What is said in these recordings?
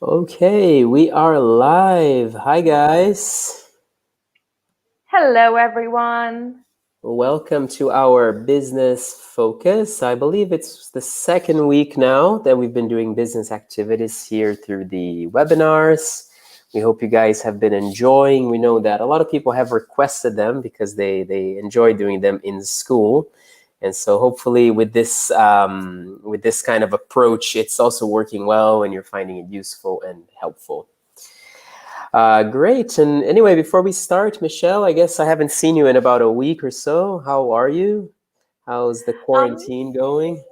Okay, we are live. Hi, guys. Hello, everyone. Welcome to our business focus. I believe it's the second week now that we've been doing business activities here through the webinars. We hope you guys have been enjoying. We know that a lot of people have requested them because they enjoy doing them in school. And so hopefully with this kind of approach, it's also working well and you're finding it useful and helpful. Great. And anyway, before we start, Michelle, I guess I haven't seen you in about a week or so. How are you? How's the Um, quarantine going?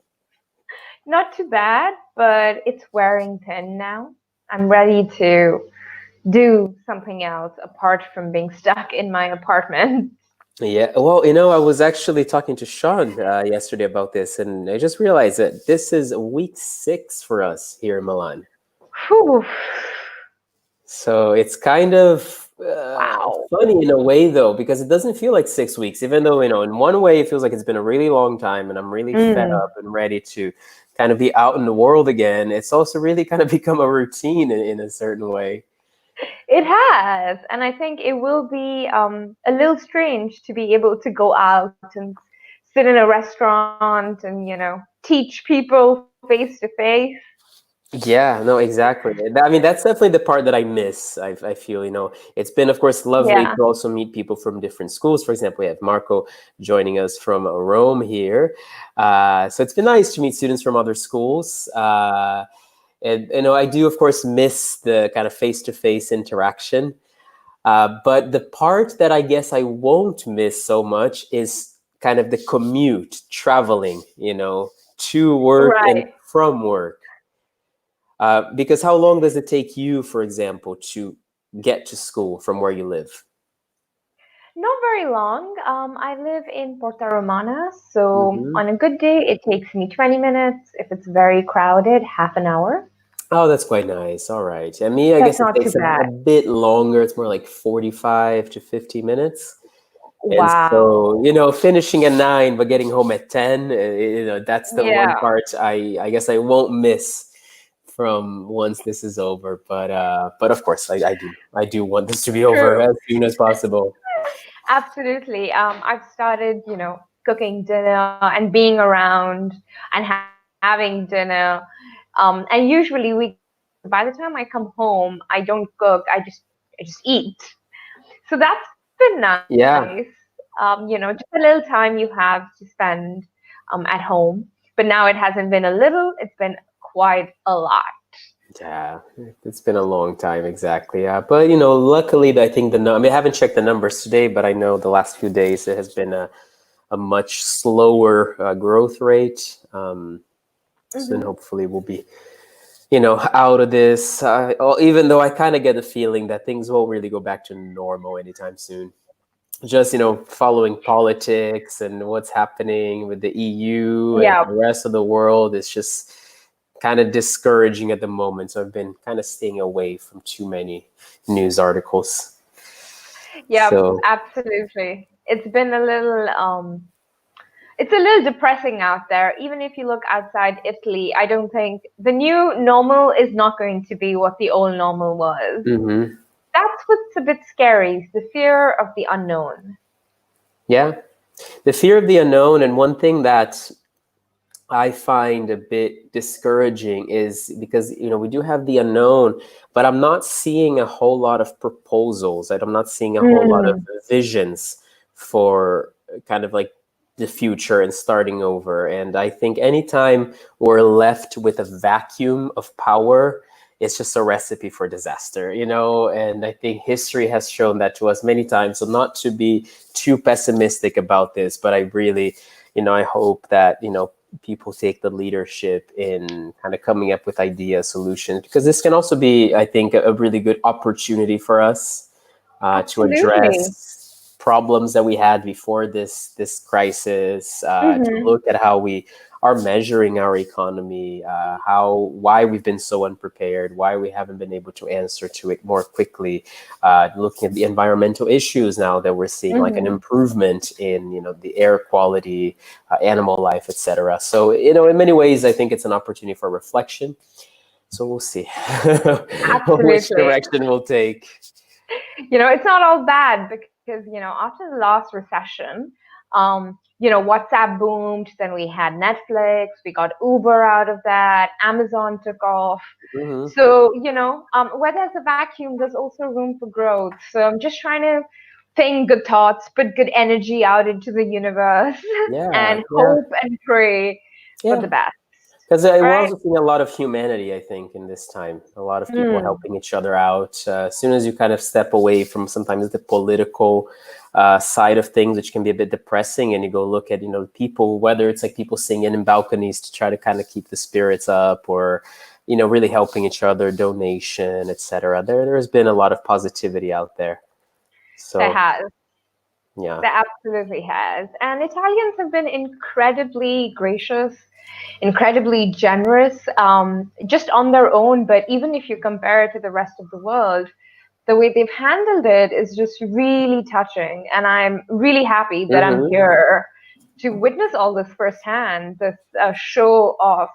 Not too bad, but it's wearing thin now. I'm ready to do something else apart from being stuck in my apartment. Yeah, well, I was actually talking to Sean yesterday about this, and I just realized that this is week 6 for us here in Milan. Whew. So it's kind of Wow. funny in a way, though, because it doesn't feel like 6 weeks, even though, in one way it feels like it's been a really long time and I'm really fed Mm. up and ready to kind of be out in the world again. It's also really kind of become a routine in a certain way. It has, and I think it will be a little strange to be able to go out and sit in a restaurant and teach people face to face. Yeah, no, exactly. I mean, that's definitely the part that I miss. I feel, it's been, of course, lovely Yeah. to also meet people from different schools. For example, we have Marco joining us from Rome here. So it's been nice to meet students from other schools. And, I do, of course, miss the kind of face-to-face interaction. But the part that I guess I won't miss so much is kind of the commute, traveling, to work and Right. from work. Because how long does it take you, for example, to get to school from where you live? Not very long. I live in Porta Romana, so Hmm. on a good day, it takes me 20 minutes. If it's very crowded, half an hour. Oh, that's quite nice. All right. And me, I That's guess it not too takes a bad. bit longer. It's more like 45 to 50 minutes. And so, Wow. finishing at 9 but getting home at 10, that's the one Yeah, part I guess I won't miss from once this is over. But of course, I do want this to be over true. as soon as possible. Absolutely. I've started, cooking dinner and being around and having dinner. And usually by the time I come home, I don't cook. I just eat. So that's been nice. Yeah. Just a little time you have to spend at home. But now it hasn't been a little, it's been quite a lot. Yeah, it's been a long time, exactly. But luckily, I think I mean, I haven't checked the numbers today, but I know the last few days it has been a much slower growth rate. So then Hmm. hopefully we'll be, out of this. Even though I kind of get the feeling that things won't really go back to normal anytime soon. Just following politics and what's happening with the EU and Yeah, the rest of the world is just kind of discouraging at the moment. So I've been kind of staying away from too many news articles. yeah, So absolutely. It's a little depressing out there. Even if you look outside Italy, I don't think the new normal is not going to be what the old normal was. mhm. That's what's a bit scary, the fear of the unknown. Yeah, the fear of the unknown, and one thing that I find a bit discouraging is because we do have the unknown, but I'm not seeing a whole lot of proposals. I'm not seeing a whole lot of Mm, visions for kind of like the future and starting over. And I think anytime we're left with a vacuum of power, it's just a recipe for disaster, And I think history has shown that to us many times. So not to be too pessimistic about this, but I really, I hope that, people take the leadership in kind of coming up with idea solutions, because this can also be, I think, a really good opportunity for us to absolutely. address problems that we had before this crisis, to Hmm. look at how we are measuring our economy, why we've been so unprepared, why we haven't been able to answer to it more quickly. Looking at the environmental issues now that we're seeing, like an Hmm. improvement in the air quality, animal life, etc. So in many ways, I think it's an opportunity for reflection. So we'll see which Absolutely. direction we'll take. It's not all bad because, after the last recession, WhatsApp boomed, then we had Netflix, we got Uber out of that, Amazon took off. Hmm. So, where there's a vacuum, there's also room for growth. So I'm just trying to think good thoughts, put good energy out into the universe Yeah, and yeah, hope and pray for yeah. the best, Because we're right? also seeing a lot of humanity, I think, in this time. A lot of people Mm. helping each other out. As soon as you kind of step away from sometimes the political side of things, which can be a bit depressing, and you go look at people, whether it's like people singing in balconies to try to kind of keep the spirits up, or really helping each other, donation, etc. There's been a lot of positivity out there. There So has. yeah. There absolutely has. And Italians have been incredibly gracious, incredibly generous, just on their own. But even if you compare it to the rest of the world, the way they've handled it is just really touching. And I'm really happy that I'm Hmm. here to witness all this firsthand, this show of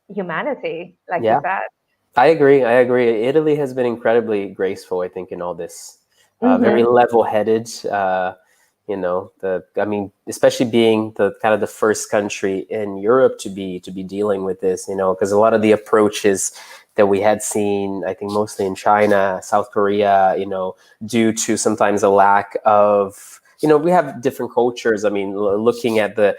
humanity, like you Yeah. said. I agree. I agree. Italy has been incredibly graceful, I think, in all this. Very Hmm. level-headed. I mean, especially being the kind of the first country in Europe to be dealing with this. Because a lot of the approaches that we had seen, I think, mostly in China, South Korea, due to sometimes a lack of, we have different cultures. I mean, looking at the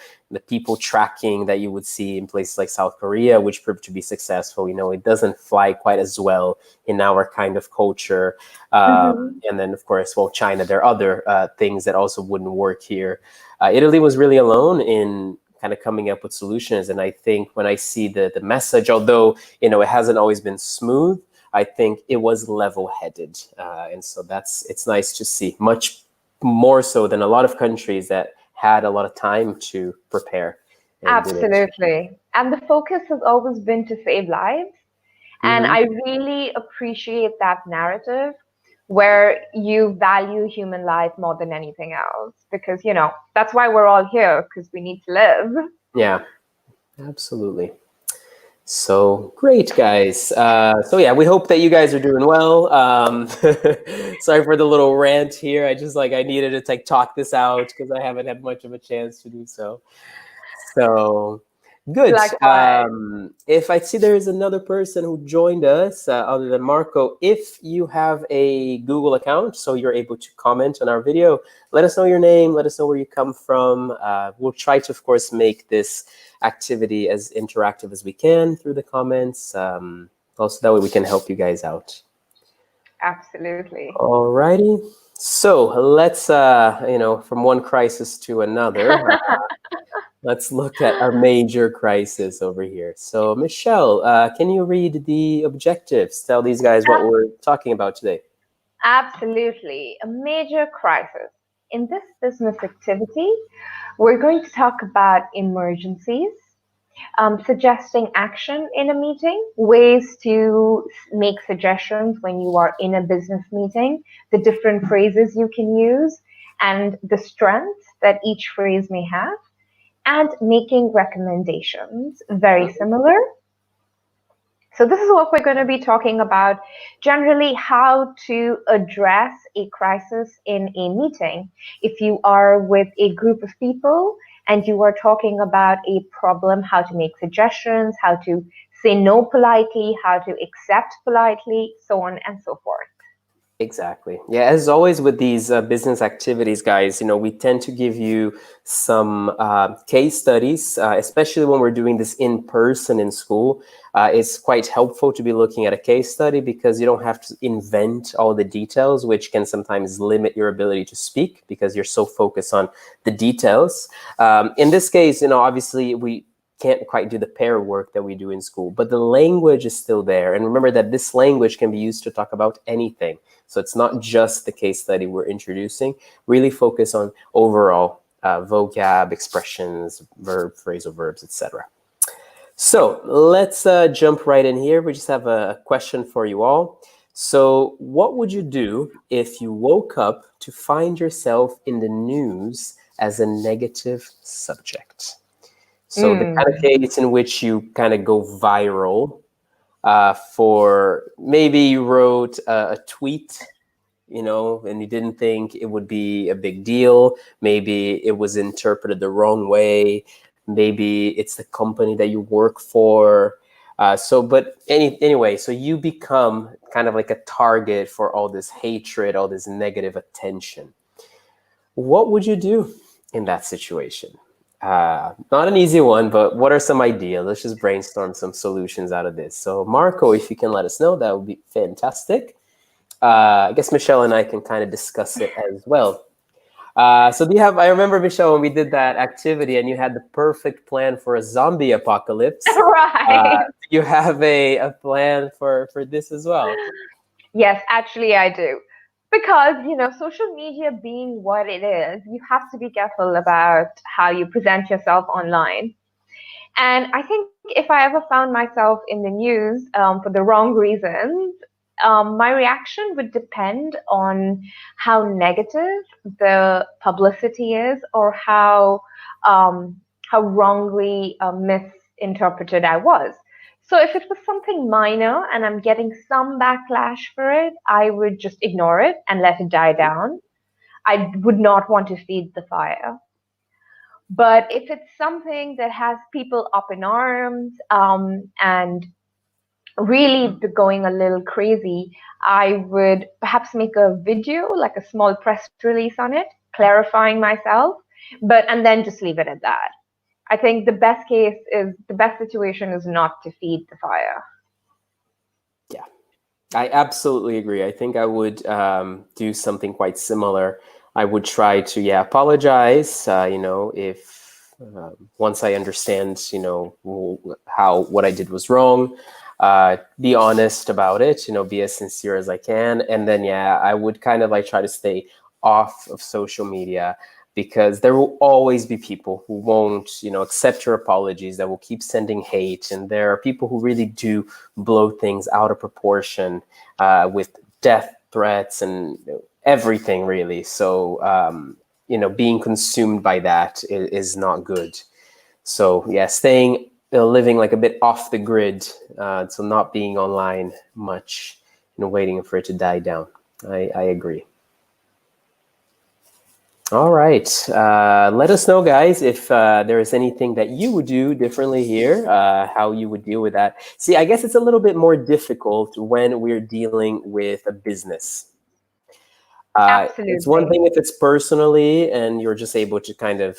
people tracking that you would see in places like South Korea, which proved to be successful. It doesn't fly quite as well in our kind of culture. Hmm. And then, of course, well, China, there are other things that also wouldn't work here. Italy was really alone in kind of coming up with solutions. And I think when I see the message, although, it hasn't always been smooth, I think it was level-headed. And so it's nice to see, much more so than a lot of countries that had a lot of time to prepare and did it. Absolutely. And the focus has always been to save lives. And Hmm. I really appreciate that narrative where you value human life more than anything else because, that's why we're all here because we need to live. Yeah, absolutely. So great, guys. So yeah, we hope that you guys are doing well. Sorry for the little rant here. I needed to talk this out because I haven't had much of a chance to do so. So good. Likewise. If I see there is another person who joined us other than Marco, if you have a Google account, so you're able to comment on our video, let us know your name, let us know where you come from. We'll try to, of course, make this activity as interactive as we can through the comments. Also, that way we can help you guys out. Absolutely. Alrighty. So let's, from one crisis to another. Let's look at our major crisis over here. So, Michelle, can you read the objectives? Tell these guys what we're talking about today. Absolutely. A major crisis. In this business activity, we're going to talk about emergencies, suggesting action in a meeting, ways to make suggestions when you are in a business meeting, the different phrases you can use, and the strengths that each phrase may have, and making recommendations. Very similar. So, this is what we're going to be talking about generally how to address a crisis in a meeting. If you are with a group of people and you are talking about a problem, how to make suggestions, how to say no politely, how to accept politely, so on and so forth. Exactly. Yeah, as always with these business activities, guys, we tend to give you some case studies, especially when we're doing this in person in school. It's quite helpful to be looking at a case study because you don't have to invent all the details, which can sometimes limit your ability to speak because you're so focused on the details. In this case, obviously we can't quite do the pair work that we do in school, but the language is still there. And remember that this language can be used to talk about anything. So it's not just the case study we're introducing. Really focus on overall vocab, expressions, verb, phrasal verbs, etc. So let's jump right in here. We just have a question for you all. So, what would you do if you woke up to find yourself in the news as a negative subject? So, the kind of Mm. case in which you kind of go viral for maybe you wrote a tweet, and you didn't think it would be a big deal. Maybe it was interpreted the wrong way. Maybe it's the company that you work for. Anyway, so you become kind of like a target for all this hatred, all this negative attention. What would you do in that situation? Not an easy one, but what are some ideas? Let's just brainstorm some solutions out of this. So, Marco, if you can let us know, that would be fantastic. I guess Michelle and I can kind of discuss it as well. So do you have? I remember, Michelle, when we did that activity, and you had the perfect plan for a zombie apocalypse. Right. Do you have a plan for this as well? Yes, actually, I do. Because, social media being what it is, you have to be careful about how you present yourself online. And I think if I ever found myself in the news for the wrong reasons, my reaction would depend on how negative the publicity is, or how wrongly misinterpreted I was. So if it was something minor and I'm getting some backlash for it, I would just ignore it and let it die down. I would not want to feed the fire. But if it's something that has people up in arms, and really going a little crazy, I would perhaps make a video, like a small press release on it, clarifying myself, and then just leave it at that. I think the best situation is not to feed the fire. Yeah, I absolutely agree. I think I would do something quite similar. I would try to, yeah, apologize. If once I understand, how what I did was wrong, be honest about it. Be as sincere as I can, and then yeah, I would kind of like try to stay off of social media because there will always be people who won't, accept your apologies, that will keep sending hate, and there are people who really do blow things out of proportion with death threats and everything, really. So, being consumed by that is not good. So, yeah, staying, living like a bit off the grid, so not being online much, waiting for it to die down. I agree. All right. Let us know, guys, if there is anything that you would do differently here, how you would deal with that. See, I guess it's a little bit more difficult when we're dealing with a business. It's one Absolutely. thing if it's personally and you're just able to kind of,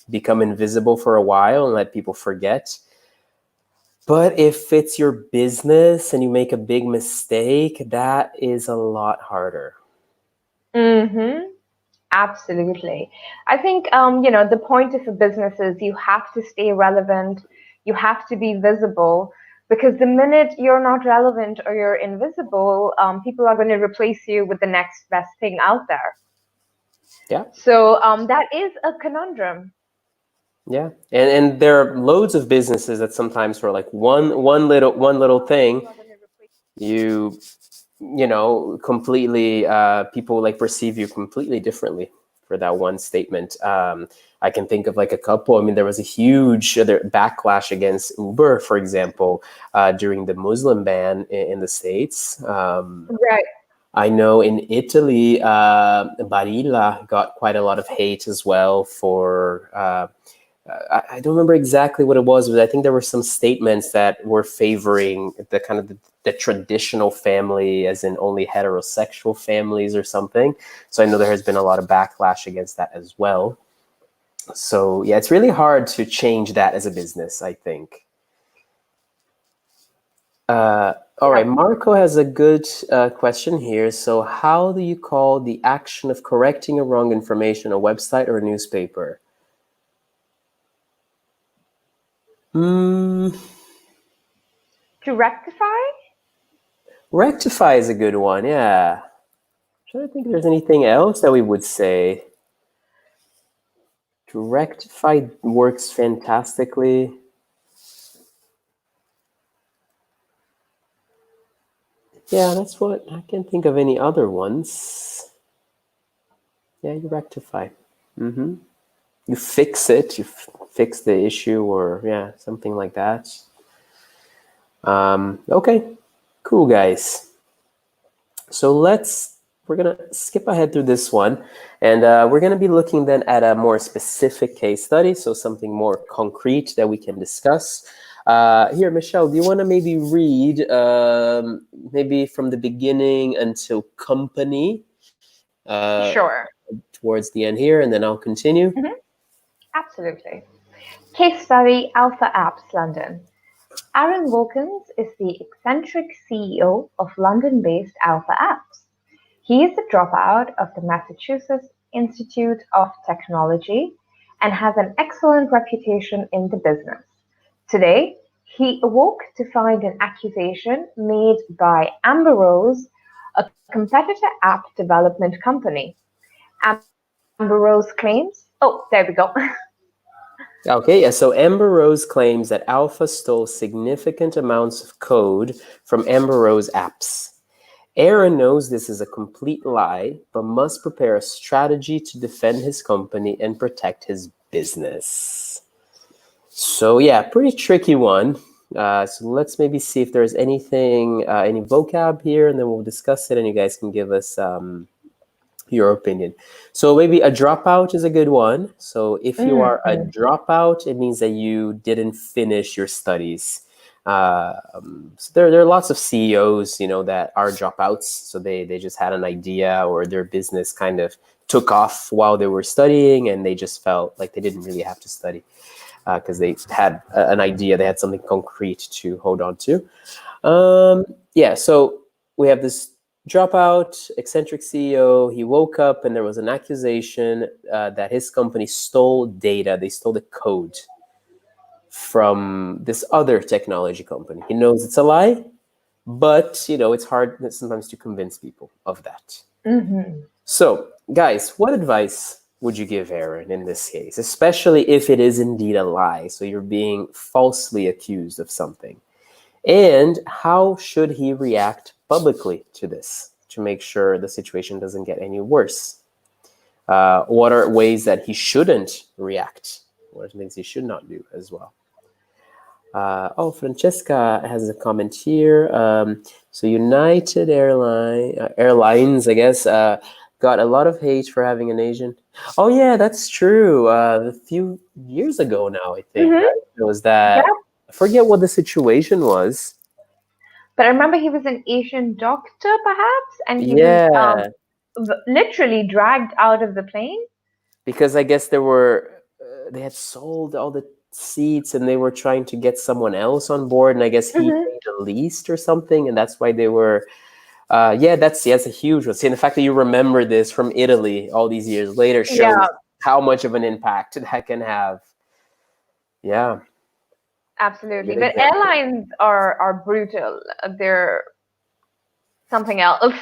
become invisible for a while and let people forget. But if it's your business and you make a big mistake, that is a lot harder. Mm-hmm. Absolutely. I think, the point of a business is you have to stay relevant, you have to be visible, because the minute you're not relevant or you're invisible, people are going to replace you with the next best thing out there. Yeah. So that is a conundrum. Yeah, and there are loads of businesses that sometimes for like one little thing, you completely people like perceive you completely differently for that one statement. I can think of like a couple. I mean, there was a huge other backlash against Uber, for example, during the Muslim ban in the States. Right. I know in Italy, Barilla got quite a lot of hate as well for. I don't remember exactly what it was, but I think there were some statements that were favoring the kind of the traditional family, as in only heterosexual families or something. So I know there has been a lot of backlash against that as well. So yeah, it's really hard to change that as a business, I think. All right, Yep. Marco has a good question here. So, how do you call the action of correcting a wrong information, a website or a newspaper? Hmm, To rectify? rectify is a good one. Yeah. Trying to think if there's anything else that we would say. Rectify works fantastically. Yeah, that's what I can't think of any other ones. Yeah, you rectify. Mm-hmm. You fix it. You fix the issue, or yeah, something like that. Okay, cool, guys. So we're gonna skip ahead through this one, and we're gonna be looking then at a more specific case study, so something more concrete that we can discuss. Here, Michelle, do you want to maybe read maybe from the beginning until company Sure. towards the end here, and then I'll continue. Hmm. Absolutely. Case study Alpha Apps London. Aaron Wilkins is the eccentric CEO of London based Alpha Apps. He is a dropout of the Massachusetts Institute of Technology and has an excellent reputation in the business. Today, he awoke to find an accusation made by Amber Rose, a competitor app development company. Amber Rose claims, oh, there we go. Okay, yeah, so Amber Rose claims that Alpha stole significant amounts of code from Amber Rose apps. Aaron knows this is a complete lie, but must prepare a strategy to defend his company and protect his business. So yeah, pretty tricky one. So let's maybe see if there's anything, any vocab here, and then we'll discuss it, and you guys can give us your opinion. So maybe a dropout is a good one. So if you are a Mhm. dropout, it means that you didn't finish your studies. So there are lots of CEOs, that are dropouts. So they just had an idea, or their business kind of took off while they were studying, and they just felt like they didn't really have to study because they had an idea, they had something concrete to hold on to. Yeah, so we have this dropout, eccentric CEO. He woke up and there was an accusation that his company stole data. They stole the code from this other technology company. He knows it's a lie, but it's hard sometimes to convince people of that. Mhm. So, guys, what advice would you give Aaron in this case, especially if it is indeed a lie? So you're being falsely accused of something. And how should he react publicly to this to make sure the situation doesn't get any worse? What are ways that he shouldn't react? What are things he should not do as well? Francesca has a comment here. So United Airlines, I guess, got a lot of hate for having an Asian. Oh yeah, that's true. A few years ago now, I think, Mhm. right? It was that. Yep. I forget what the situation was. But I remember he was an Asian doctor, perhaps, and he was Yeah, literally dragged out of the plane. because I guess they had sold all the seats and they were trying to get someone else on board, and I guess he Hmm. paid the least or something, and that's why they were. Yeah, that's a huge one. See, and the fact that you remember this from Italy all these years later shows Yeah, how much of an impact that can have. Yeah, absolutely. good But example. airlines are brutal. They're something else.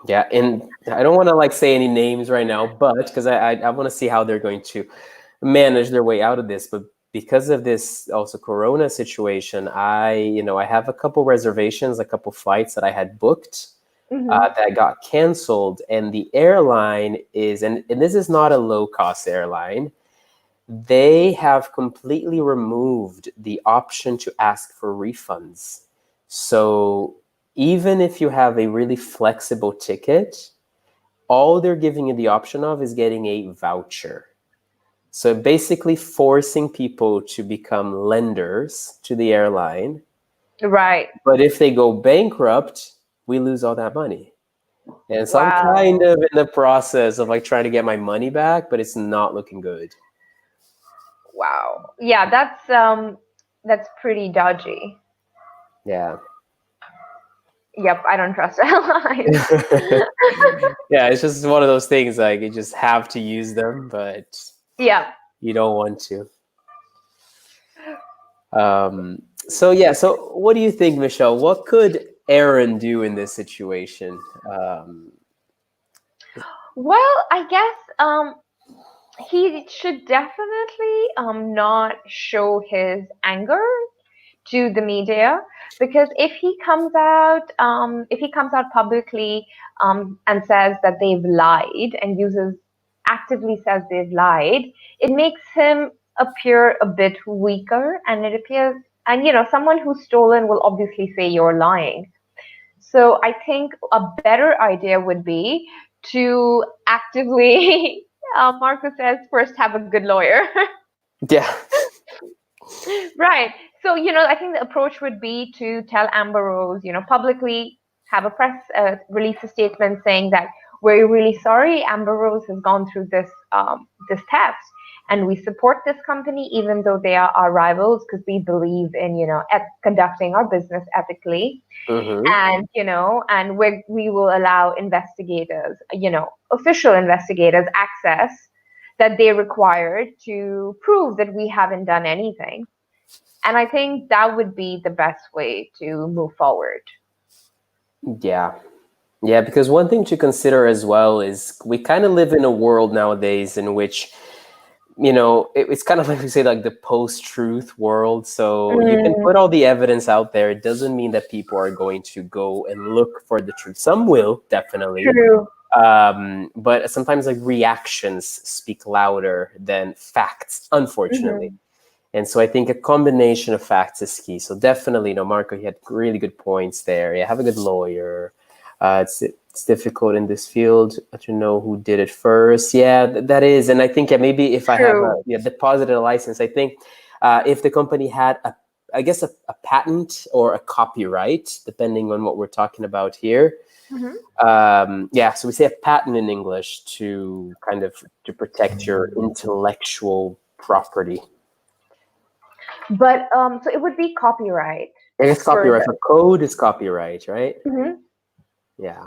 Yeah, and I don't want to like say any names right now, but because I want to see how they're going to manage their way out of this. But because of this also Corona situation, I have a couple reservations, a couple flights that I had booked Hmm. that got canceled, and the airline and this is not a low cost airline. They have completely removed the option to ask for refunds. So even if you have a really flexible ticket, all they're giving you the option of is getting a voucher. So basically forcing people to become lenders to the airline. Right. But if they go bankrupt, we lose all that money. And so I'm kind Wow. of in the process of like trying to get my money back, but it's not looking good. Wow. Yeah, that's pretty dodgy. Yeah. Yep, I don't trust airlines. Yeah, it's just one of those things like you just have to use them, but Yeah. you don't want to. So yeah, so what do you think, Michelle? What could Aaron do in this situation? Well, I guess he should definitely not show his anger to the media, because if he comes out publicly and says that they've lied and uses actively says they've lied, it makes him appear a bit weaker, and it appears, and someone who's stolen will obviously say you're lying. So I think a better idea would be to actively, Marco says, first have a good lawyer. Yeah. Right. So, I think the approach would be to tell Amber Rose, publicly have a press release a statement saying that we're really sorry Amber Rose has gone through this theft, and we support this company even though they are our rivals, because we believe in, conducting our business ethically. Mm-hmm. And we will allow investigators, official investigators, access that they required to prove that we haven't done anything. And I think that would be the best way to move forward. Yeah. Yeah, because one thing to consider as well is we kind of live in a world nowadays in which, it's kind of like we say, like the post-truth world. So you can Mm, put all the evidence out there. It doesn't mean that people are going to go and look for the truth. Some will, definitely. true. But sometimes like reactions speak louder than facts, unfortunately. Hmm. And so I think a combination of facts is key. So definitely, Marco, he had really good points there. Yeah, have a good lawyer. It's difficult in this field to know who did it first. Yeah, that is. And I think, yeah, maybe if I have True. deposited a license, I think if the company had I guess a patent or a copyright, depending on what we're talking about here. Hmm. Yeah, so we say a patent in English to kind of to protect your intellectual property. But so it would be copyright I guess for copyright the. for code is copyright, right? Mhm. Yeah.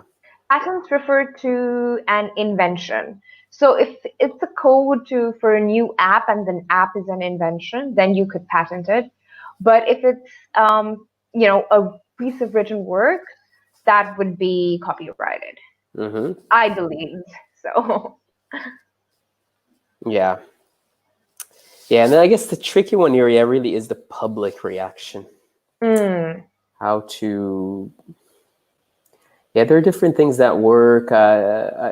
Patents refer to an invention. So if it's a code for a new app and the app is an invention, then you could patent it. But if it's a piece of written work, that would be copyrighted, Mm-hmm. I believe. So Yeah. Yeah, and then I guess the tricky one here, yeah, really is the public reaction. mm, How to, yeah, there are different things that work.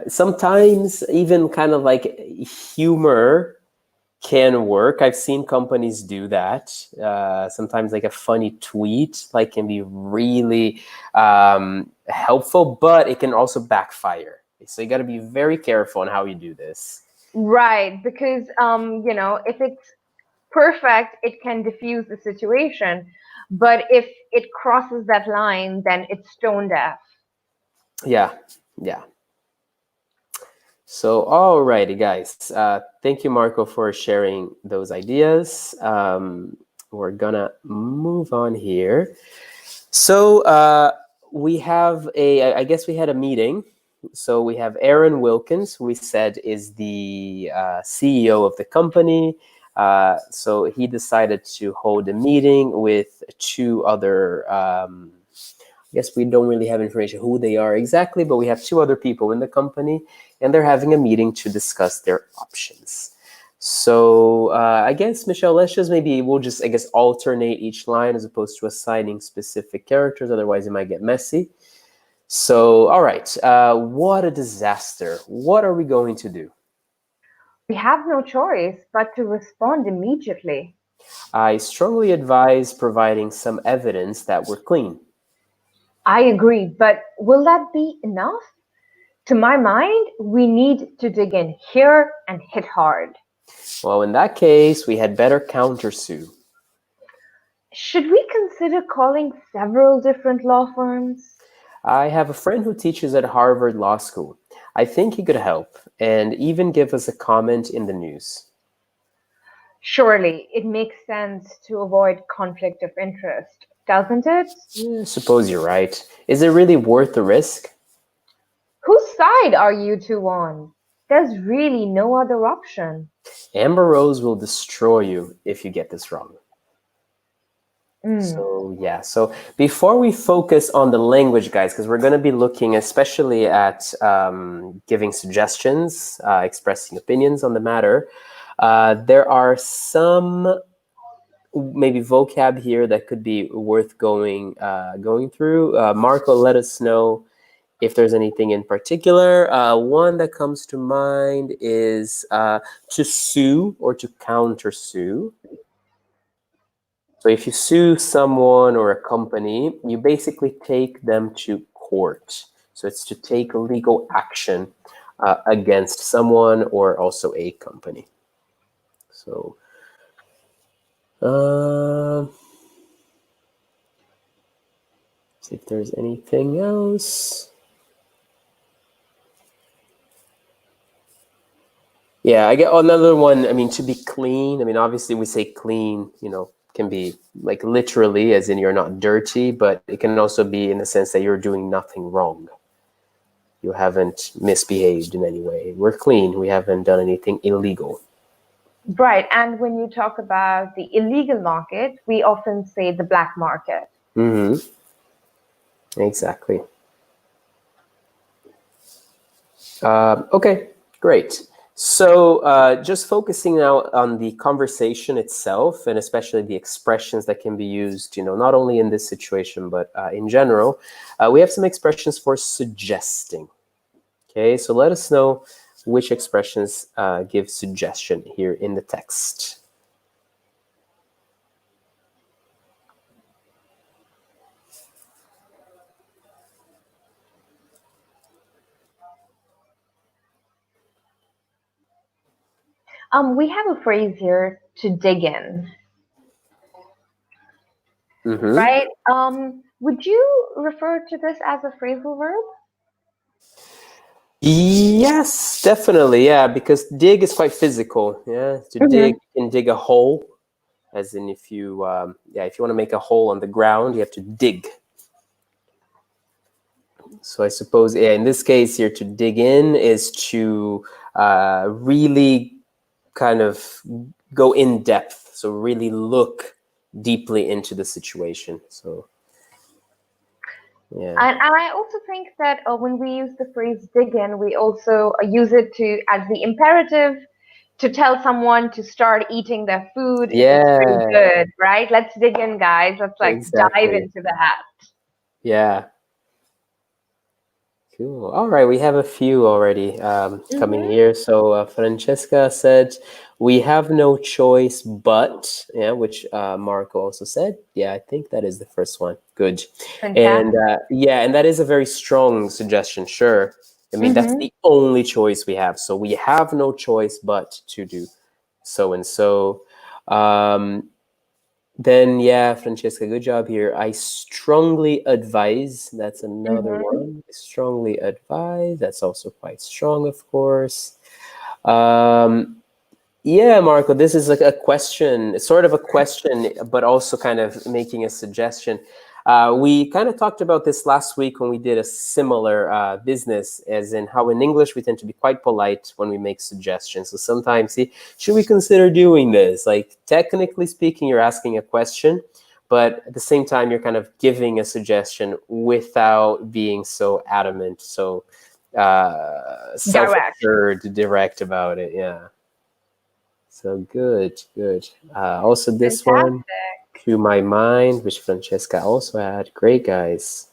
Sometimes even kind of like humor can work. I've seen companies do that. Sometimes like a funny tweet like can be really helpful, but it can also backfire. So you got to be very careful on how you do this. right, because if it's perfect, it can diffuse the situation. But if it crosses that line, then it's stone deaf. Yeah, yeah. So, alrighty, guys. Thank you, Marco, for sharing those ideas. We're gonna move on here. So, we have I guess we had a meeting. So, we have Aaron Wilkins, who we said is the CEO of the company. So, he decided to hold a meeting with two other. I guess we don't really have information who they are exactly, but we have two other people in the company, and they're having a meeting to discuss their options. So I guess, Michelle, let's just maybe we'll just I guess alternate each line as opposed to assigning specific characters. Otherwise, it might get messy. So, all right, what a disaster! What are we going to do? We have no choice but to respond immediately. I strongly advise providing some evidence that we're clean. I agree, but will that be enough? To my mind, we need to dig in here and hit hard. Well, in that case, we had better countersue. Should we consider calling several different law firms? I have a friend who teaches at Harvard Law School. I think he could help and even give us a comment in the news. Surely it makes sense to avoid conflict of interest, doesn't it? Yeah, suppose you're right. Is it really worth the risk? Whose side are you two on? There's really no other option. Amber Rose will destroy you if you get this wrong. Mm. So yeah, so before we focus on the language, guys, because we're going to be looking especially at giving suggestions, expressing opinions on the matter, there are some maybe vocab here that could be worth going through. Marco, let us know if there's anything in particular. One that comes to mind is to sue or to countersue. So if you sue someone or a company, you basically take them to court. So it's to take legal action against someone or also a company. So see if there's anything else. Yeah, I get another one. I mean, to be clean. I mean, obviously we say clean, can be like literally as in you're not dirty, but it can also be in the sense that you're doing nothing wrong. You haven't misbehaved in any way. We're clean. We haven't done anything illegal. Right. And when you talk about the illegal market, we often say the black market. Mm-hmm. Exactly. Okay, great. So just focusing now on the conversation itself, and especially the expressions that can be used, not only in this situation, but in general, we have some expressions for suggesting. Okay, so let us know which expressions give suggestion here in the text. We have a phrase here to dig in, Mm-hmm. right? Would you refer to this as a phrasal verb? Yes, definitely. Yeah, because dig is quite physical. Yeah, to dig, Mm-hmm. you can dig a hole, as in if you want to make a hole on the ground, you have to dig. So I suppose, yeah, in this case here, to dig in is to really kind of go in depth. So really look deeply into the situation. So yeah. And I also think that when we use the phrase dig in, we also use it to as the imperative to tell someone to start eating their food if it's really Yeah, good, right? Let's dig in, guys. Let's like dive exactly. into that. Yeah. Cool. All right, we have a few already coming Mm-hmm. here. So Francesca said, "We have no choice but," yeah, which Marco also said. Yeah, I think that is the first one. Good. And Fantastic. yeah, and that is a very strong suggestion. Sure. I mean, that's Mm-hmm. the only choice we have. So we have no choice but to do so and so. Um, then, yeah, Francesca, good job here. I strongly advise. That's another Mm-hmm. one. I strongly advise. That's also quite strong, of course. Um, yeah, Marco, this is like a question, sort of a question, but also kind of making a suggestion. We kind of talked about this last week when we did a similar business, as in how in English we tend to be quite polite when we make suggestions. So sometimes, see, should we consider doing this? Like, technically speaking, you're asking a question, but at the same time, you're kind of giving a suggestion without being so adamant, so Direct. self-assured, direct about it. Yeah. So good, good. Also, this one, Fantastic. To My Mind, which Francesca also had. Great, guys.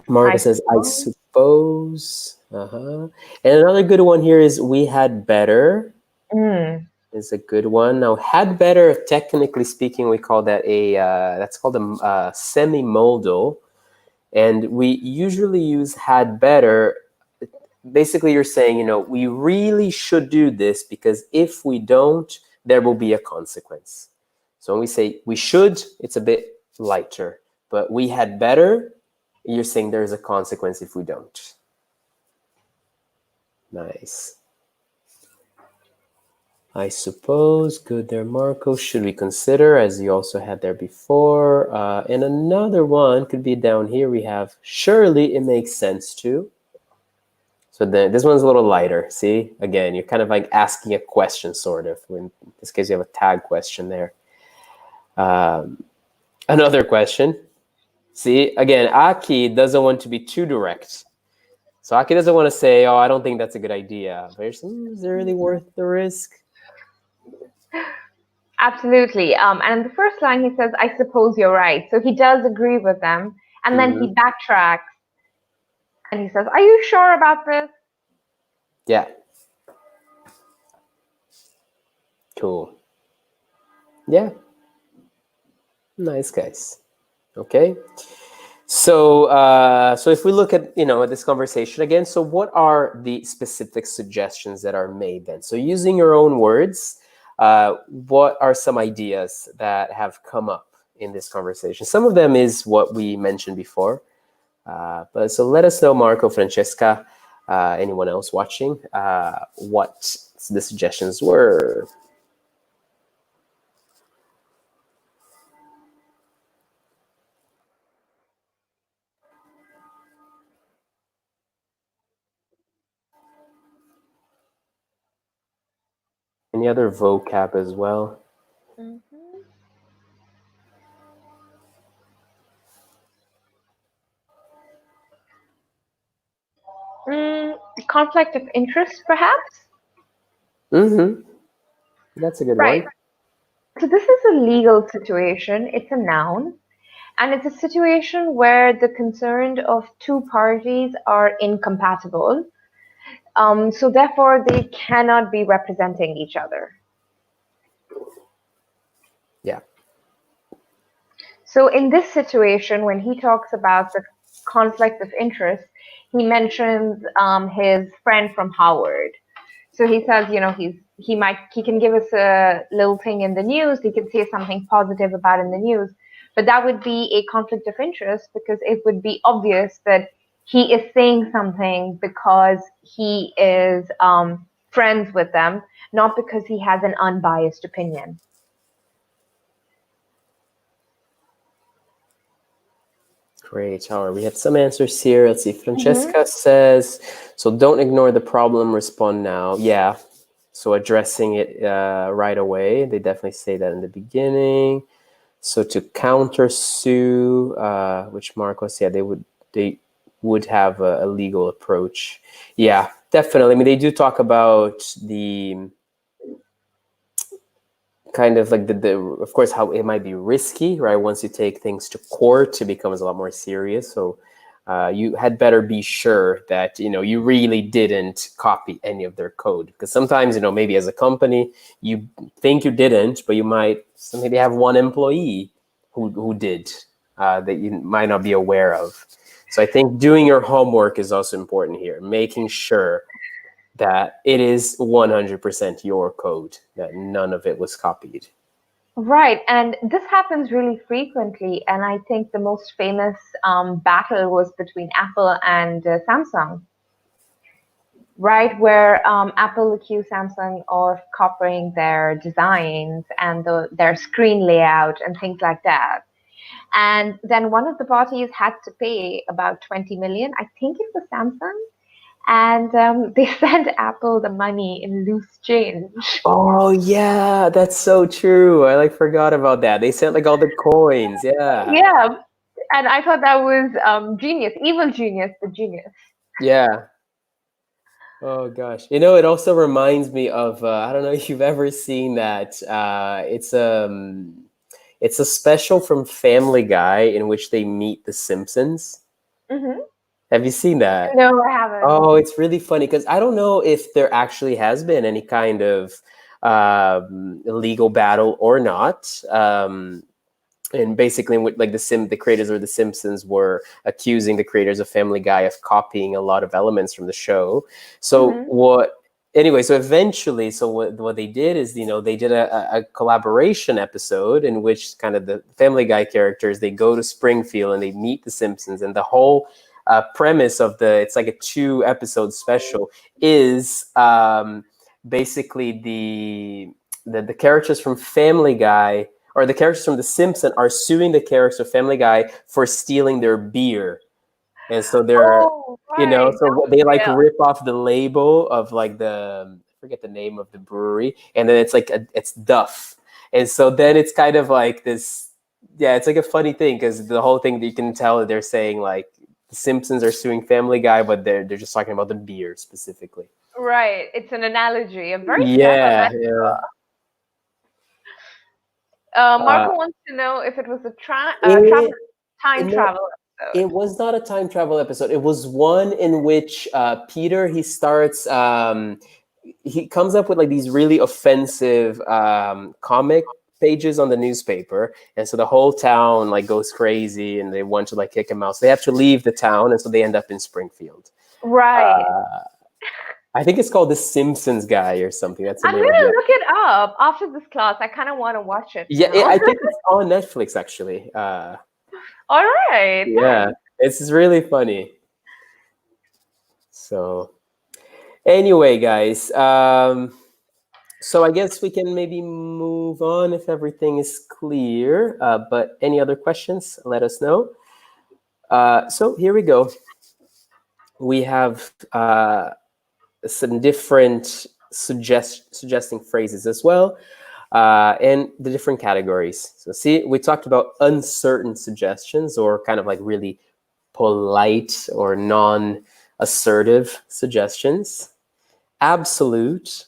Marga I says, I suppose. suppose. Uh-huh. And another good one here is We Had Better Mm. is a good one. Now, had better, technically speaking, we call that that's called a semi-modal. And we usually use had better. Basically, you're saying, we really should do this because if we don't, there will be a consequence. So when we say we should, it's a bit lighter. But we had better, you're saying there's a consequence if we don't. Nice. I suppose. Good there, Marco. Should we consider, as you also had there before? And another one could be down here. We have surely it makes sense to. So this one's a little lighter. See, again, you're kind of like asking a question, sort of. In this case, you have a tag question there. Um, Another question. See, again, Aki doesn't want to be too direct. So Aki doesn't want to say, "Oh, I don't think that's a good idea." But is it really worth the risk? Absolutely. And in the first line, he says, I suppose you're right. So he does agree with them. And then Hmm. he backtracks and he says, are you sure about this? Yeah, cool. Yeah, nice guys. Okay. So if we look at at this conversation again, so what are the specific suggestions that are made then? So using your own words, what are some ideas that have come up in this conversation? Some of them is what we mentioned before, but so let us know, Marco, Francesca, anyone else watching, what the suggestions were. Any other vocab as well? Mhm. Mm, conflict of interest, perhaps? Mm-hmm. That's a good Right. one. So this is a legal situation. It's a noun. And it's a situation where the concern of two parties are incompatible. So therefore, they cannot be representing each other. Yeah. So in this situation, when he talks about the conflict of interest, he mentions his friend from Howard. So he says, he can give us a little thing in the news. He can say something positive about in the news, but that would be a conflict of interest because it would be obvious that he is saying something because he is friends with them, not because he has an unbiased opinion. Great. All right. We have some answers here. Let's see. Hmm. Francesca says, so don't ignore the problem, respond now. Yeah. So addressing it right away. They definitely say that in the beginning. So to counter sue, which Marcos, yeah, they would have a legal approach. Yeah, definitely. I mean, they do talk about the kind of like the of course how it might be risky, right? Once you take things to court, it becomes a lot more serious. So you had better be sure that you really didn't copy any of their code, because sometimes maybe as a company you think you didn't, but you might maybe have one employee who did, that you might not be aware of. So I think doing your homework is also important here, making sure that it is 100% your code, that none of it was copied. Right, and this happens really frequently. And I think the most famous battle was between Apple and Samsung, right? Where Apple accused Samsung of copying their designs and their screen layout and things like that. And then one of the parties had to pay about 20 million. I think it was Samsung. And they sent Apple the money in loose change. Oh yeah, that's so true. I like forgot about that. They sent like all the coins. Yeah. Yeah, and I thought that was genius, evil genius, but genius. Yeah. Oh gosh. It also reminds me of I don't know if you've ever seen that. It's a special from Family Guy in which they meet the Simpsons. Hmm. Have you seen that? No, I haven't. Oh, it's really funny because I don't know if there actually has been any kind of legal battle or not. And basically, like the creators of The Simpsons were accusing the creators of Family Guy of copying a lot of elements from the show. So Hmm. what? Anyway, so eventually, so what they did is, they did a collaboration episode in which kind of the Family Guy characters, they go to Springfield and they meet the Simpsons, and the whole premise of it's like a 2 episode special is basically the characters from Family Guy, or the characters from The Simpsons, are suing the characters of Family Guy for stealing their beer, and so they're, Oh, right. so That was they like real. rip off the label of like I forget the name of the brewery, and then it's like it's Duff. And so then it's kind of like this, yeah, it's like a funny thing because the whole thing that you can tell that they're saying like the Simpsons are suing Family Guy, but they're just talking about the beer specifically. Right. It's an analogy, a very clever Yeah, yeah. metaphor. Uh, Marco wants to know if it was a travel it, time no, travel episode. it was not a time travel episode. It was one in which Peter he starts he comes up with like these really offensive comic pages on the newspaper, and so the whole town like goes crazy, and they want to like kick him out. So they have to leave the town, and so they end up in Springfield. Right. I think it's called The Simpsons Guy or something. That's the I'm name of gonna the. look it up after this class. I kind of want to watch it Yeah, now. I think it's on Netflix actually. All right. Yeah, Thanks. it's really funny. So anyway, guys, so I guess we can maybe move on if everything is clear. But any other questions, let us know. So here we go. We have some different suggesting phrases as well, and the different categories. So see, we talked about uncertain suggestions or kind of like really polite or non-assertive suggestions. Absolute,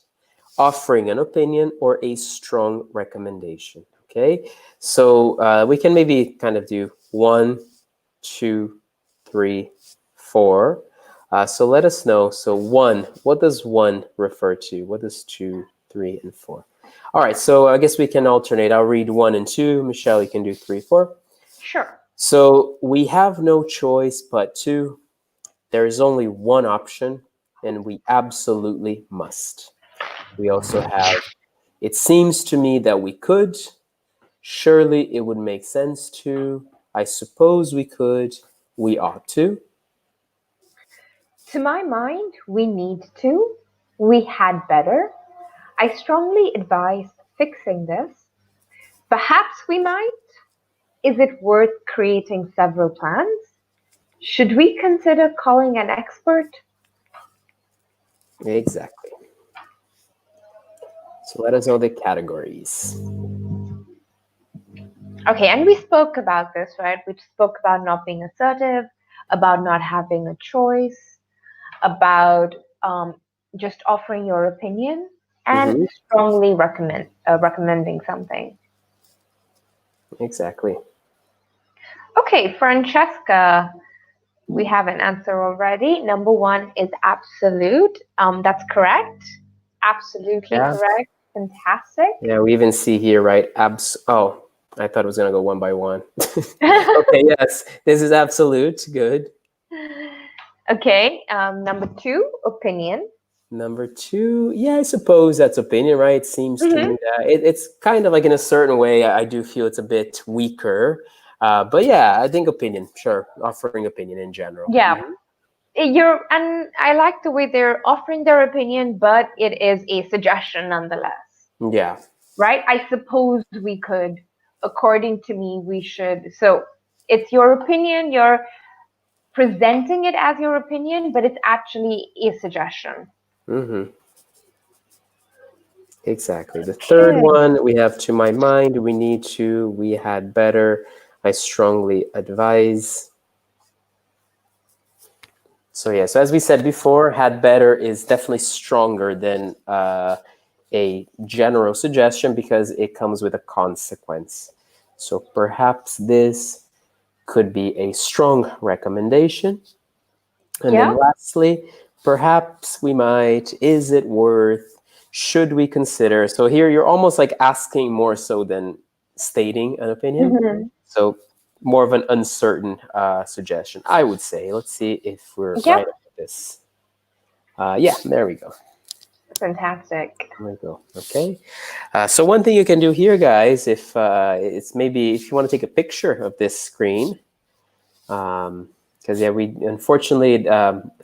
offering an opinion or a strong recommendation. Okay, so we can maybe kind of do 1, 2, 3, 4. So let us know. So 1, what does 1 refer to? What does 2, 3, and 4? All right, so I guess we can alternate. I'll read 1 and 2. Michelle, you can do 3, 4. Sure. So we have no choice but to. There is only one option, and we absolutely must. We also have, it seems to me that we could. Surely it would make sense to. I suppose we could. We ought to. To my mind, we need to. We had better. I strongly advise fixing this. Perhaps we might. Is it worth creating several plans? Should we consider calling an expert? Exactly. So let us know the categories. Okay, and we spoke about this, right? We spoke about not being assertive, about not having a choice, about just offering your opinion, and Mm-hmm. strongly recommending something. Exactly. Okay, Francesca, we have an answer already. Number 1 is absolute. That's correct. Absolutely Yeah. correct. Fantastic. Yeah, we even see here, right? Oh, I thought it was going to go one by one. Okay, yes. This is absolute. Good. Okay, number 2, opinion. Number 2, yeah, I suppose that's opinion, right? It seems to Hmm. me that it's kind of like in a certain way, I do feel it's a bit weaker. But yeah, I think opinion, sure. Offering opinion in general. Yeah, and I like the way they're offering their opinion, but it is a suggestion nonetheless, Yeah. right? I suppose we could, according to me, we should. So it's your opinion, you're presenting it as your opinion, but it's actually a suggestion. Mm-hmm. Exactly. The third Okay. one, we have to my mind, we need to, we had better, I strongly advise. So yeah, so as we said before, had better is definitely stronger than a general suggestion because it comes with a consequence. So perhaps this could be a strong recommendation. And then Yeah. lastly, perhaps we might, is it worth, should we consider? So here you're almost like asking more so than stating an opinion. Hmm. So more of an uncertain suggestion, I would say. Let's see if we're Yep. right about this. Yeah, there we go. Fantastic. There we go. Okay. So one thing you can do here, guys, if it's maybe if you want to take a picture of this screen, because yeah, we unfortunately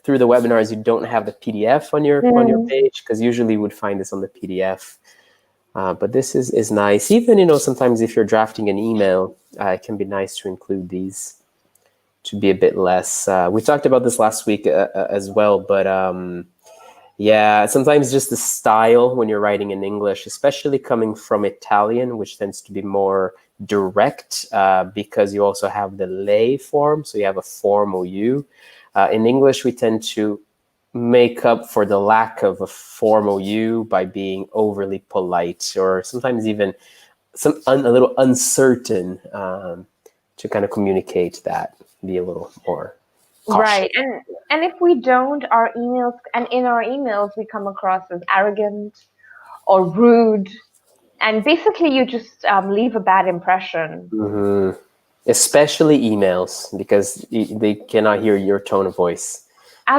through the webinars you don't have the PDF on your Mm. page because usually you would find this on the PDF. But this is nice. Even sometimes if you're drafting an email, it can be nice to include these to be a bit less. We talked about this last week as well, but Yeah, sometimes just the style when you're writing in English, especially coming from Italian, which tends to be more direct because you also have the lei form, so you have a formal U. In English, we tend to make up for the lack of a formal U by being overly polite or sometimes even a little uncertain to kind of communicate that, be a little more cautious. Right. And if we don't, our emails and in our emails we come across as arrogant or rude, and basically you just leave a bad impression. Hmm. Especially emails because they cannot hear your tone of voice.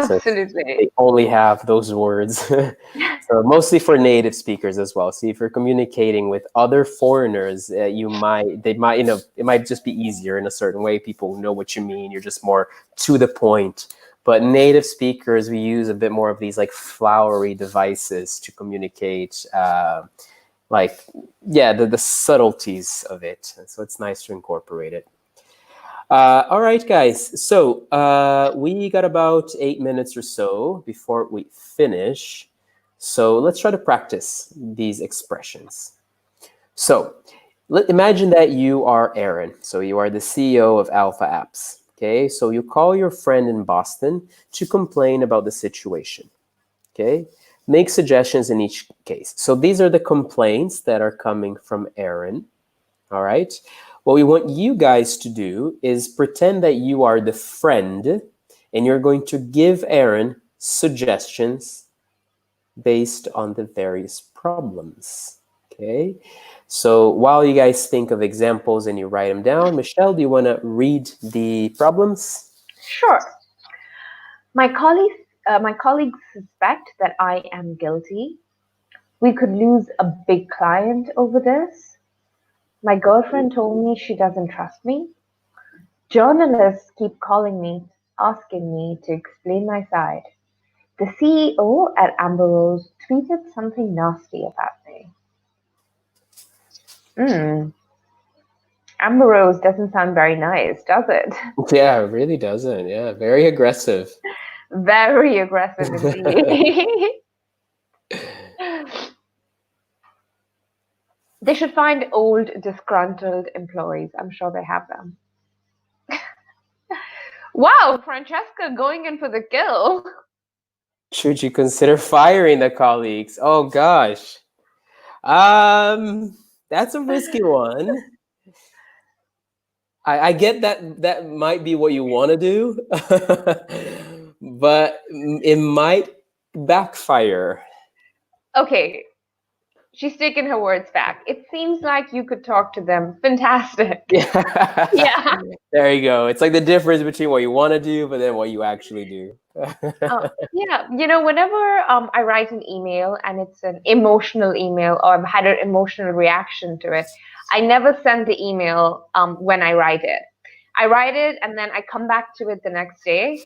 So Absolutely. they only have those words. So mostly for native speakers as well. See, if you're communicating with other foreigners, it might just be easier in a certain way. People know what you mean. You're just more to the point. But native speakers, we use a bit more of these like flowery devices to communicate, like, yeah, the subtleties of it. So it's nice to incorporate it. All right, guys. So we got about 8 minutes or so before we finish. So let's try to practice these expressions. So imagine that you are Aaron. So you are the CEO of Alpha Apps. Okay. So you call your friend in Boston to complain about the situation. Okay. Make suggestions in each case. So these are the complaints that are coming from Aaron. All right. What we want you guys to do is pretend that you are the friend and you're going to give Aaron suggestions based on the various problems. Okay. So while you guys think of examples and you write them down, Michelle, do you want to read the problems? Sure. My colleagues suspect that I am guilty. We could lose a big client over this. My girlfriend told me she doesn't trust me. Journalists keep calling me, asking me to explain my side. The CEO at Amber Rose tweeted something nasty about me. Hmm, Amber Rose doesn't sound very nice, does it? Yeah, it really doesn't. Yeah, very aggressive. Very aggressive indeed. They should find old, disgruntled employees. I'm sure they have them. Wow, Francesca going in for the kill. Should you consider firing the colleagues? Oh gosh. That's a risky one. I get that that might be what you want to do, but it might backfire. Okay, she's taken her words back. It seems like you could talk to them. Fantastic. Yeah. Yeah. There you go. It's like the difference between what you want to do, but then what you actually do. Yeah, whenever I write an email and it's an emotional email or I've had an emotional reaction to it, I never send the email when I write it. I write it and then I come back to it the next day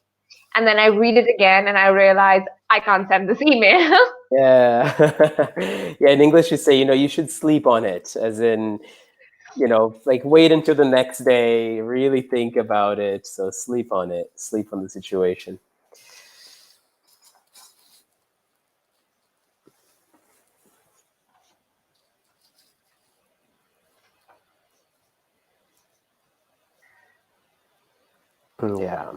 and then I read it again and I realize I can't send this email. Yeah. Yeah, in English you say, you should sleep on it, as in, like wait until the next day, really think about it. So sleep on it, sleep on the situation. Yeah.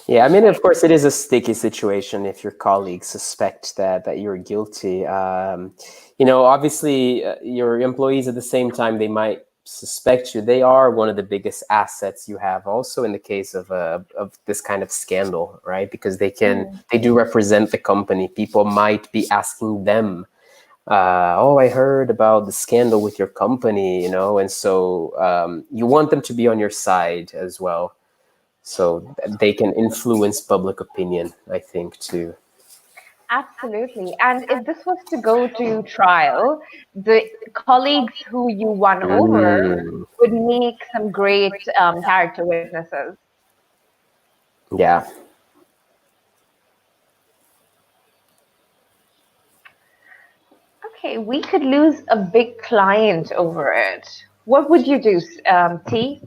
Yeah, I mean, of course, it is a sticky situation if your colleagues suspect that you're guilty. Obviously, your employees at the same time, they might suspect you. They are one of the biggest assets you have. Also, in the case of this kind of scandal, right? Because Mm. they do represent the company. People might be asking them, "Oh, I heard about the scandal with your company," and so you want them to be on your side as well so they can influence public opinion, I think, too. Absolutely. And if this was to go to trial, the colleagues who you won over Mm, would make some great character witnesses. yeah. Okay, we could lose a big client over it. What would you do, T?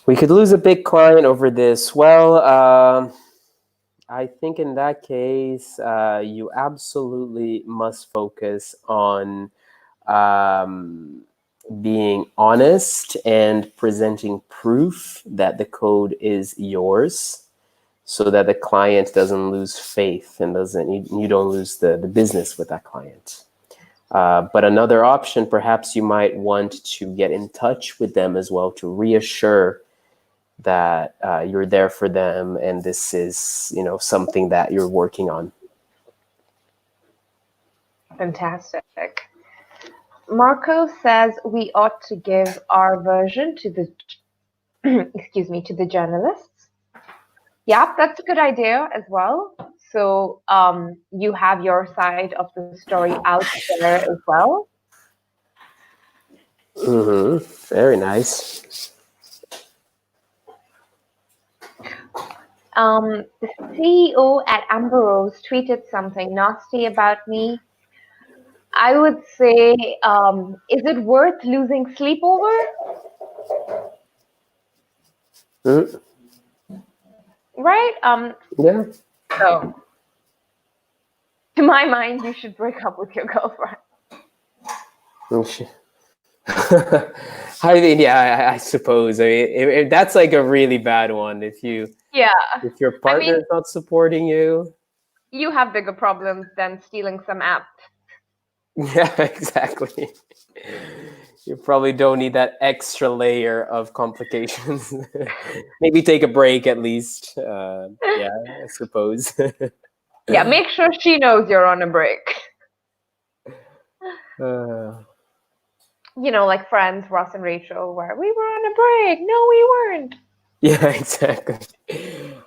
We could lose a big client over this. Well, I think in that case, you absolutely must focus on um, being honest and presenting proof that the code is yours, so that the client doesn't lose faith and you don't lose the business with that client. But another option, perhaps you might want to get in touch with them as well to reassure that you're there for them and this is, something that you're working on. Fantastic. Marco says we ought to give our version to the excuse me, to the journalists. Yeah, that's a good idea as well. So you have your side of the story out there as well. Very nice. The CEO at Amber Rose tweeted something nasty about me. I would say, is it worth losing sleep over? Mhm. Right? Yeah. So, to my mind, you should break up with your girlfriend. I mean, yeah, I suppose. I mean, if that's like a really bad one. Yeah. If your I partner mean, is not supporting you, you have bigger problems than stealing some app. yeah, exactly. You probably don't need that extra layer of complications. Maybe take a break at least. Yeah, I suppose. Yeah, make sure she knows you're on a break. Uh, You know, like Friends, Ross and Rachel, where we were on a break. No, we weren't. yeah, exactly.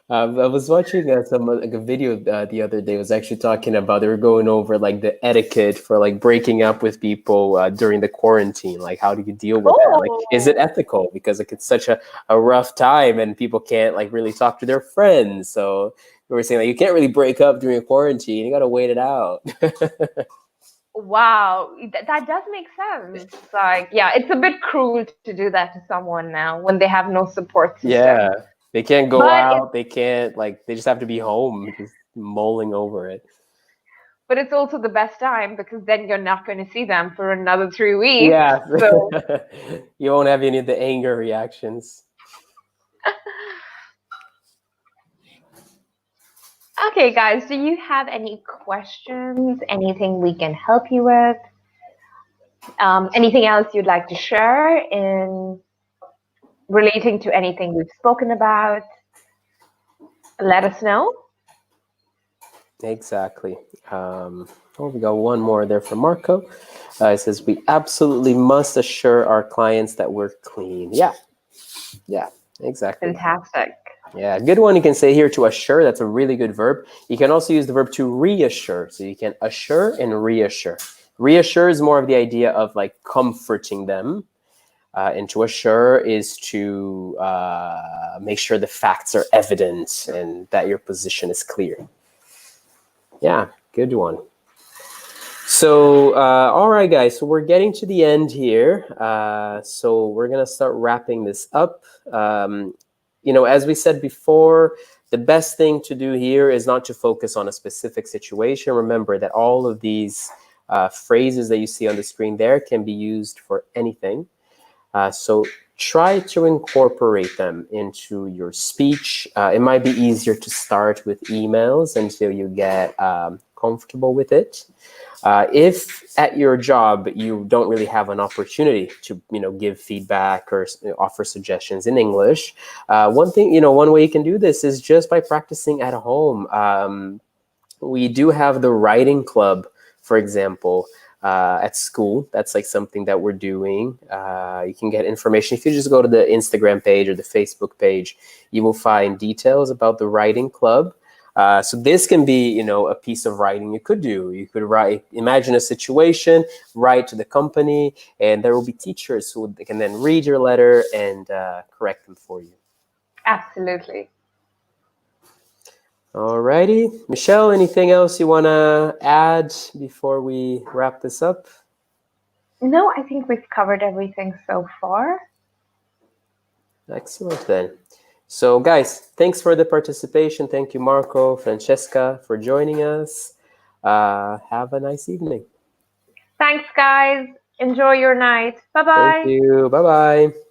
I was watching like a video the other day. It was actually talking about they were going over like the etiquette for like breaking up with people during the quarantine. Like, how do you deal with that? Like, is it Oh, ethical? Because like it's such a rough time and people can't like really talk to their friends. So we were saying like you can't really break up during a quarantine. You got to wait it out. wow. That does make sense. Like, yeah, it's a bit cruel to do that to someone now when they have no support system. Yeah, they can't go But out. They can't like they just have to be home, just mulling over it. it's also the best time because then you're not going to see them for another 3 weeks. Yeah, So, you won't have any of the anger reactions. okay, guys, do you have any questions? Anything we can help you with? Anything else you'd like to share in relating to anything we've spoken about? Let us know. Exactly. Oh, we got one more there from Marco. It says we absolutely must assure our clients that we're clean. Yeah, exactly. Fantastic. Yeah, good one you can say here to assure. That's a really good verb. You can also use the verb to reassure. So you can assure and reassure. Reassure is more of the idea of like comforting them. And to assure is to make sure the facts are evident and that your position is clear. Yeah, good one. So, all right, guys. So we're getting to the end here. So we're gonna start wrapping this up. As we said before, the best thing to do here is not to focus on a specific situation. Remember that all of these phrases that you see on the screen there can be used for anything. So try to incorporate them into your speech. It might be easier to start with emails until you get comfortable with it. If at your job you don't really have an opportunity to give feedback or offer suggestions in English, one way you can do this is just by practicing at home. We do have the writing club, for example, at school. That's like something that we're doing. You can get information if you just go to the Instagram page or the Facebook page. You will find details about the writing club. So this can be, a piece of writing you could do. You could imagine a situation, write to the company, and there will be teachers who can then read your letter and correct them for you. Absolutely. Alrighty. Michelle, anything else you want to add before we wrap this up? No, I think we've covered everything so far. Excellent then. So, guys, thanks for the participation. Thank you, Marco, Francesca, for joining us. Have a nice evening. Thanks, guys. Enjoy your night. Bye Thank bye. you. Bye bye.